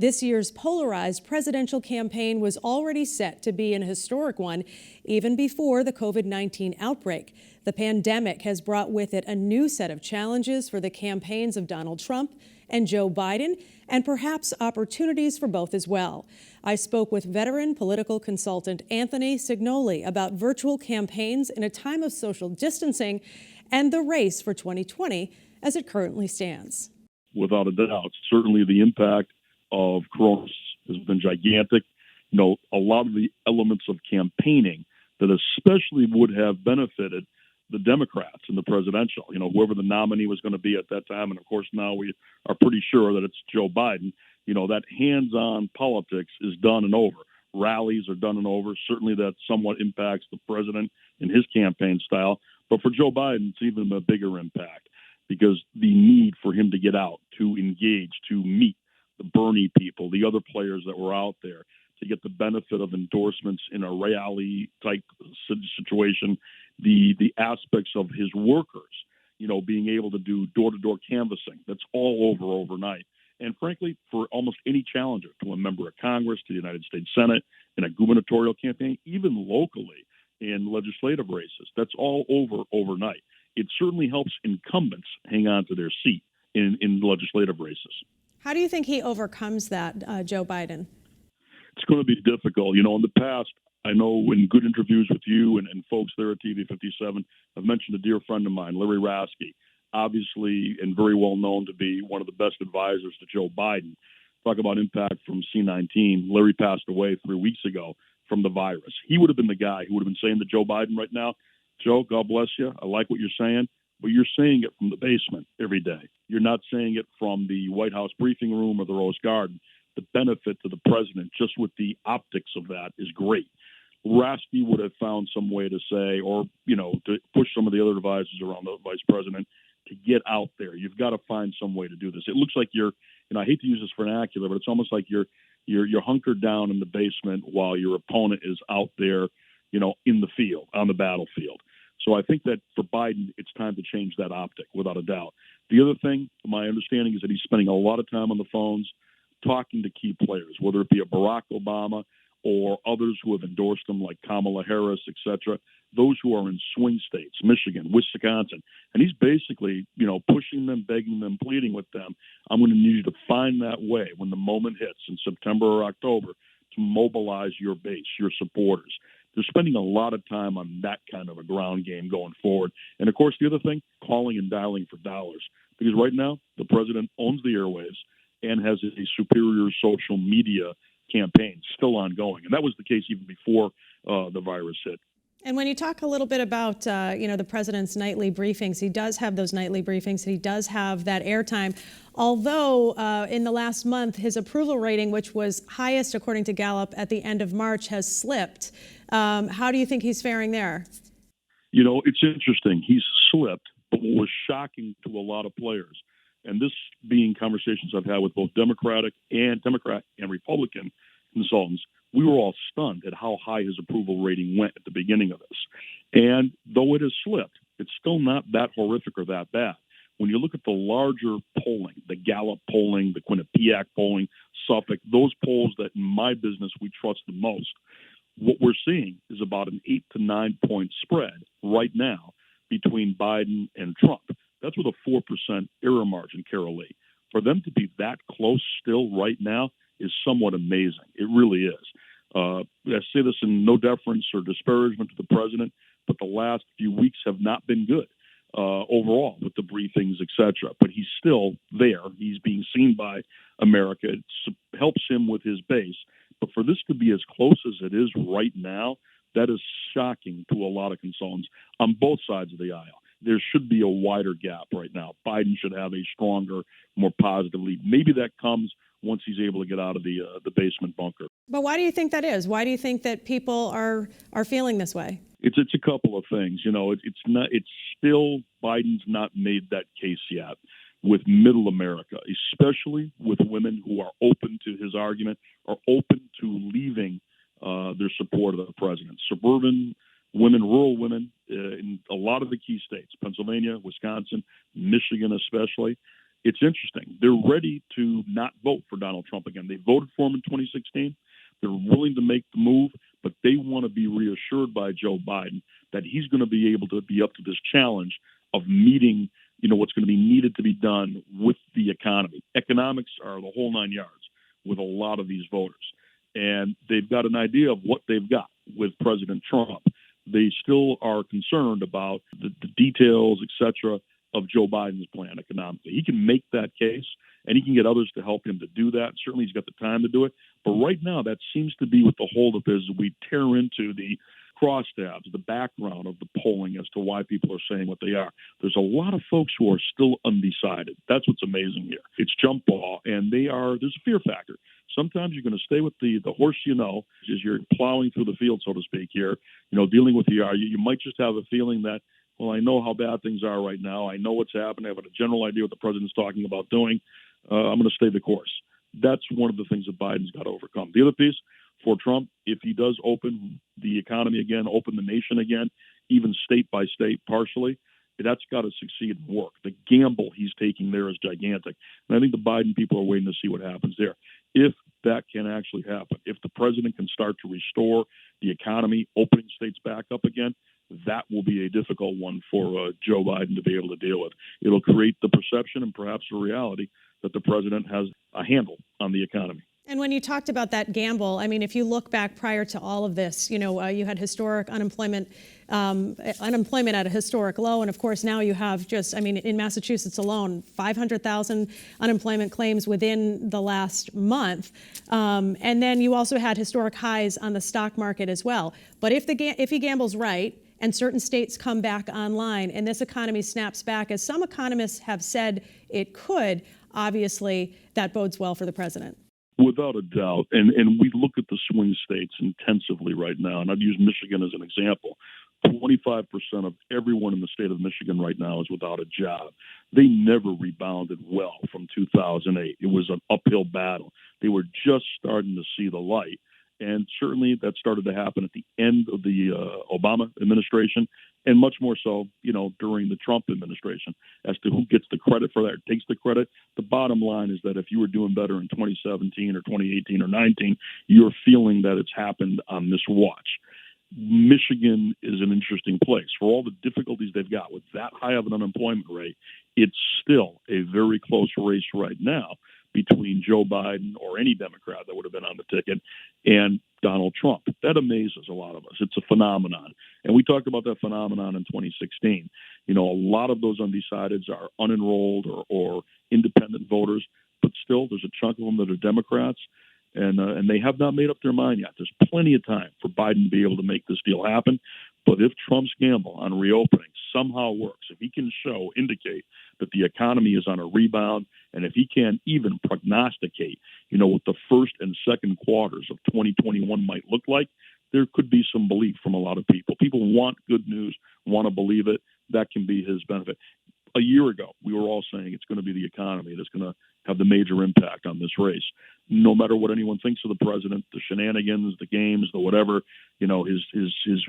This year's polarized presidential campaign was already set to be an historic one even before the COVID-19 outbreak. The pandemic has brought with it a new set of challenges for the campaigns of Donald Trump and Joe Biden, and perhaps opportunities for both as well. I spoke with veteran political consultant Anthony Cignoli about virtual campaigns in a time of social distancing and the race for 2020 as it currently stands. Without a doubt, certainly the impact of Corona has been gigantic. You know, a lot of the elements of campaigning that especially would have benefited the Democrats in the presidential, you know, whoever the nominee was going to be at that time. And of course, now we are pretty sure that it's Joe Biden. You know, that hands-on politics is done and over. Rallies are done and over. Certainly that somewhat impacts the president in his campaign style. But for Joe Biden, it's even a bigger impact because the need for him to get out, to engage, to meet the Bernie people, the other players that were out there, to get the benefit of endorsements in a rally-type situation, the aspects of his workers, you know, being able to do door-to-door canvassing, that's all over overnight. And frankly, for almost any challenger, to a member of Congress, to the United States Senate, in a gubernatorial campaign, even locally in legislative races, that's all over overnight. It certainly helps incumbents hang on to their seat in legislative races. How do you think he overcomes that, Joe Biden? It's going to be difficult. You know, in the past, I know in good interviews with you and folks there at TV 57, I've mentioned a dear friend of mine, Larry Raske, obviously and very well known to be one of the best advisors to Joe Biden. Talk about impact from C-19. Larry passed away 3 weeks ago from the virus. He would have been the guy who would have been saying to Joe Biden right now, Joe, God bless you. I like what you're saying, but you're saying it from the basement every day. You're not saying it from the White House briefing room or the Rose Garden. The benefit to the president, just with the optics of that, is great. Raske would have found some way to say, or, you know, to push some of the other advisors around the vice president to get out there. You've got to find some way to do this. It looks like you're, and I hate to use this vernacular, but it's almost like you're hunkered down in the basement while your opponent is out there, you know, in the field, on the battlefield. So I think that for Biden, it's time to change that optic, without a doubt. The other thing, my understanding is that he's spending a lot of time on the phones talking to key players, whether it be a Barack Obama or others who have endorsed him, like Kamala Harris, et cetera, those who are in swing states, Michigan, Wisconsin. And he's basically, you know, pushing them, begging them, pleading with them. I'm going to need you to find that way when the moment hits in September or October to mobilize your base, your supporters. They're spending a lot of time on that kind of a ground game going forward. And, of course, the other thing, calling and dialing for dollars. Because right now, the president owns the airwaves and has a superior social media campaign still ongoing. And that was the case even before the virus hit. And when you talk a little bit about, the president's nightly briefings, he does have those nightly briefings. He does have that airtime. Although in the last month, his approval rating, which was highest according to Gallup at the end of March, has slipped. How do you think he's faring there? You know, it's interesting. He's slipped, but what was shocking to a lot of players, and this being conversations I've had with both Democrat and Republican consultants, we were all stunned at how high his approval rating went at the beginning of this. And though it has slipped, it's still not that horrific or that bad. When you look at the larger polling, the Gallup polling, the Quinnipiac polling, Suffolk, those polls that in my business we trust the most, what we're seeing is about an 8 to 9 point spread right now between Biden and Trump. That's with a 4% error margin, Carolee. For them to be that close still right now is somewhat amazing. It really is. I say this in no deference or disparagement to the president, but the last few weeks have not been good overall with the briefings, et cetera. But he's still there. He's being seen by America. It helps him with his base. But for this to be as close as it is right now, that is shocking to a lot of consultants on both sides of the aisle. There should be a wider gap right now. Biden should have a stronger, more positive lead. Maybe that comes once he's able to get out of the basement bunker. But why do you think that is? Why do you think that people are feeling this way? It's a couple of things. You know, it's still Biden's not made that case yet with middle America, especially with women who are open to his argument, are open to leaving their support of the president. Suburban women, rural women in a lot of the key states, Pennsylvania, Wisconsin, Michigan especially. it's interesting. They're ready to not vote for Donald Trump again. They voted for him in 2016. They're willing to make the move, but they want to be reassured by Joe Biden that he's going to be able to be up to this challenge of meeting, what's going to be needed to be done with the economy. Economics are the whole 9 yards with a lot of these voters. And they've got an idea of what they've got with President Trump. They still are concerned about the details, et cetera, of Joe Biden's plan economically. He can make that case, and he can get others to help him to do that. Certainly he's got the time to do it. But right now, that seems to be what the holdup is. We tear into the crosstabs, the background of the polling as to why people are saying what they are. There's a lot of folks who are still undecided. That's what's amazing here. It's jump ball, and there's a fear factor. Sometimes you're going to stay with the horse as you're plowing through the field, so to speak here, dealing with you might just have a feeling that, well, I know how bad things are right now. I know what's happening. I have a general idea what the president's talking about doing. I'm going to stay the course. That's one of the things that Biden's got to overcome. The other piece for Trump, if he does open the economy again, open the nation again, even state by state partially, that's got to succeed and work. The gamble he's taking there is gigantic. And I think the Biden people are waiting to see what happens there. If that can actually happen, if the president can start to restore the economy, opening states back up again, that will be a difficult one for Joe Biden to be able to deal with. It'll create the perception and perhaps the reality that the president has a handle on the economy. And when you talked about that gamble, I mean, if you look back prior to all of this, you had historic unemployment at a historic low. And of course, now you have in Massachusetts alone, 500,000 unemployment claims within the last month. And then you also had historic highs on the stock market as well. But if he gambles right, and certain states come back online and this economy snaps back, as some economists have said it could, obviously that bodes well for the president. Without a doubt. And we look at the swing states intensively right now, and I'd use Michigan as an example. 25% of everyone in the state of Michigan right now is without a job. They never rebounded well from 2008. It was an uphill battle. They were just starting to see the light. And certainly that started to happen at the end of the Obama administration, and much more so, during the Trump administration. As to who gets the credit for that, or takes the credit, the bottom line is that if you were doing better in 2017 or 2018 or 19, you're feeling that it's happened on this watch. Michigan is an interesting place. For all the difficulties they've got with that high of an unemployment rate, it's still a very close race right now between Joe Biden or any Democrat that would have been on the ticket and Donald Trump. That amazes a lot of us. It's a phenomenon. And we talked about that phenomenon in 2016. A lot of those undecideds are unenrolled or independent voters, but still there's a chunk of them that are Democrats, and they have not made up their mind yet. There's plenty of time for Biden to be able to make this deal happen. But if Trump's gamble on reopening somehow works, if he can indicate that the economy is on a rebound, and if he can even prognosticate, what the first and second quarters of 2021 might look like, there could be some belief from a lot of people. People want good news, want to believe it. That can be his benefit. A year ago, we were all saying it's going to be the economy that's going to have the major impact on this race. No matter what anyone thinks of the president, the shenanigans, the games, the whatever, his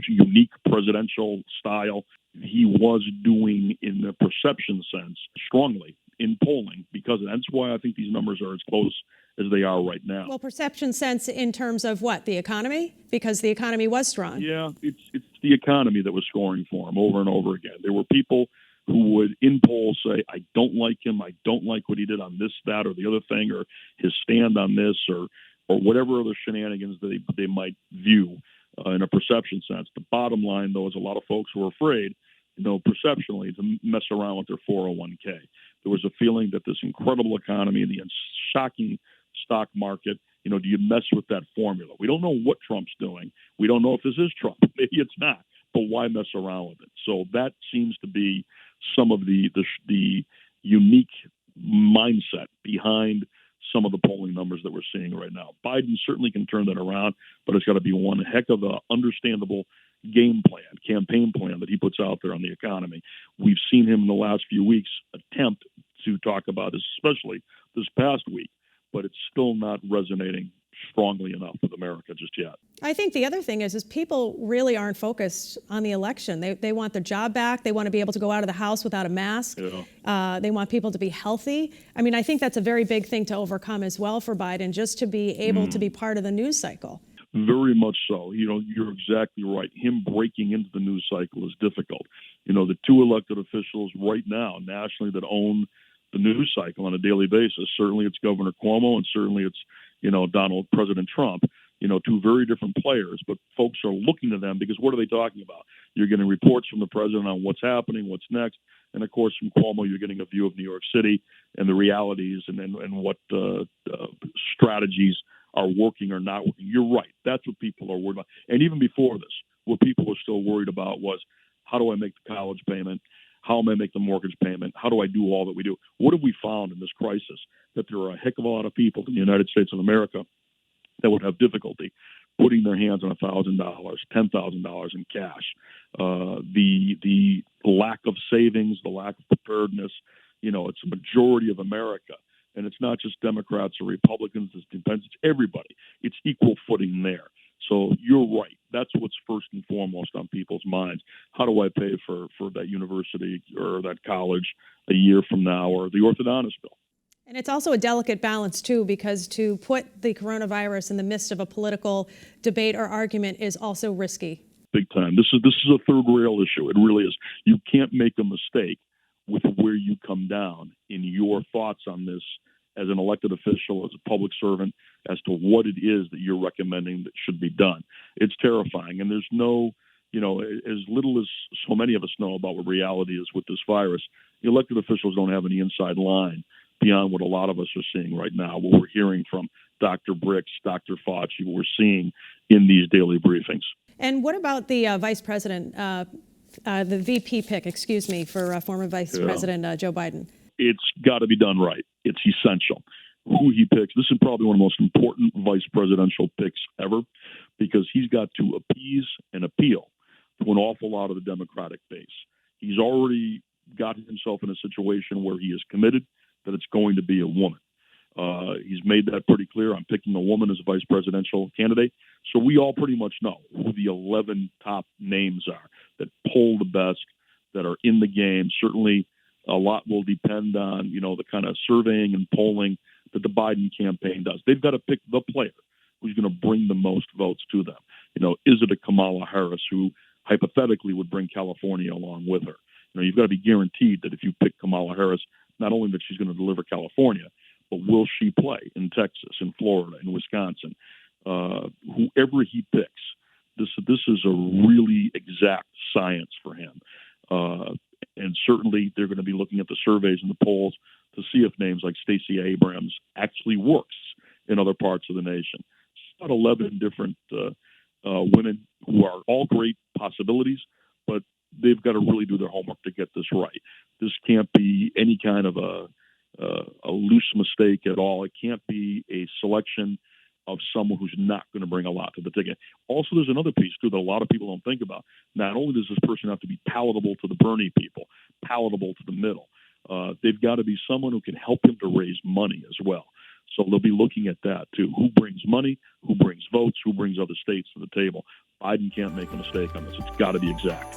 unique presidential style, he was doing in the perception sense strongly in polling, because that's why I think these numbers are as close as they are right now. Well, perception sense in terms of what? The economy? Because the economy was strong. Yeah, it's the economy that was scoring for him over and over again. There were people who would in polls say, I don't like him, I don't like what he did on this, that, or the other thing, or his stand on this, or whatever other shenanigans they might view in a perception sense. The bottom line, though, is a lot of folks who are afraid, perceptionally, to mess around with their 401k. There was a feeling that this incredible economy, the shocking stock market, do you mess with that formula? We don't know what Trump's doing. We don't know if this is Trump. Maybe it's not. But why mess around with it? So that seems to be some of the unique mindset behind some of the polling numbers that we're seeing right now. Biden certainly can turn that around, but it's got to be one heck of a understandable game plan, campaign plan that he puts out there on the economy. We've seen him in the last few weeks attempt to talk about this, especially this past week, but it's still not resonating strongly enough with America just yet. I think the other thing is people really aren't focused on the election. They want their job back. They want to be able to go out of the house without a mask. Yeah. They want people to be healthy. I mean, I think that's a very big thing to overcome as well for Biden, just to be able to be part of the news cycle. Very much so. You're exactly right. Him breaking into the news cycle is difficult. The two elected officials right now nationally that own the news cycle on a daily basis, certainly it's Governor Cuomo and certainly it's, President Trump, two very different players, but folks are looking to them because what are they talking about? You're getting reports from the president on what's happening, what's next. And of course, from Cuomo, you're getting a view of New York City and the realities and what strategies are working or not working. You're right. That's what people are worried about. And even before this, what people were still worried about was, how do I make the college payment? How am I make the mortgage payment? How do I do all that we do? What have we found in this crisis? That there are a heck of a lot of people in the United States of America that would have difficulty putting their hands on $1,000, $10,000 in cash. The lack of savings, the lack of preparedness, it's a majority of America. And it's not just Democrats or Republicans. It depends. It's everybody. It's equal footing there. So you're right. That's what's first and foremost on people's minds. How do I pay for that university or that college a year from now, or the orthodontist bill? And it's also a delicate balance, too, because to put the coronavirus in the midst of a political debate or argument is also risky. Big time. This is a third rail issue. It really is. You can't make a mistake with where you come down in your thoughts on this as an elected official, as a public servant, as to what it is that you're recommending that should be done. It's terrifying. And there's no, as little as so many of us know about what reality is with this virus, the elected officials don't have any inside line beyond what a lot of us are seeing right now, what we're hearing from Dr. Bricks, Dr. Fauci, what we're seeing in these daily briefings. And what about the vice president, the VP pick, for former Vice President Joe Biden? It's got to be done right. It's essential. Who he picks, this is probably one of the most important vice presidential picks ever, because he's got to appease and appeal to an awful lot of the Democratic base. He's already got himself in a situation where he is committed that it's going to be a woman. He's made that pretty clear. I'm picking a woman as a vice presidential candidate. So we all pretty much know who the 11 top names are that poll the best, that are in the game. Certainly a lot will depend on, the kind of surveying and polling that the Biden campaign does. They've got to pick the player who's going to bring the most votes to them. Is it a Kamala Harris who hypothetically would bring California along with her? You've got to be guaranteed that if you pick Kamala Harris, not only that she's going to deliver California, but will she play in Texas, in Florida, in Wisconsin? Whoever he picks, this is a really exact science for him. And certainly they're going to be looking at the surveys and the polls to see if names like Stacey Abrams actually works in other parts of the nation. It's about 11 different women who are all great possibilities, but they've got to really do their homework to get this right. This can't be any kind of a loose mistake at all. It can't be a selection of someone who's not going to bring a lot to the ticket. Also, there's another piece, too, that a lot of people don't think about. Not only does this person have to be palatable to the Bernie people, palatable to the middle, they've got to be someone who can help him to raise money as well. So they'll be looking at that, too. Who brings money? Who brings votes? Who brings other states to the table? Biden can't make a mistake on this. It's got to be exact.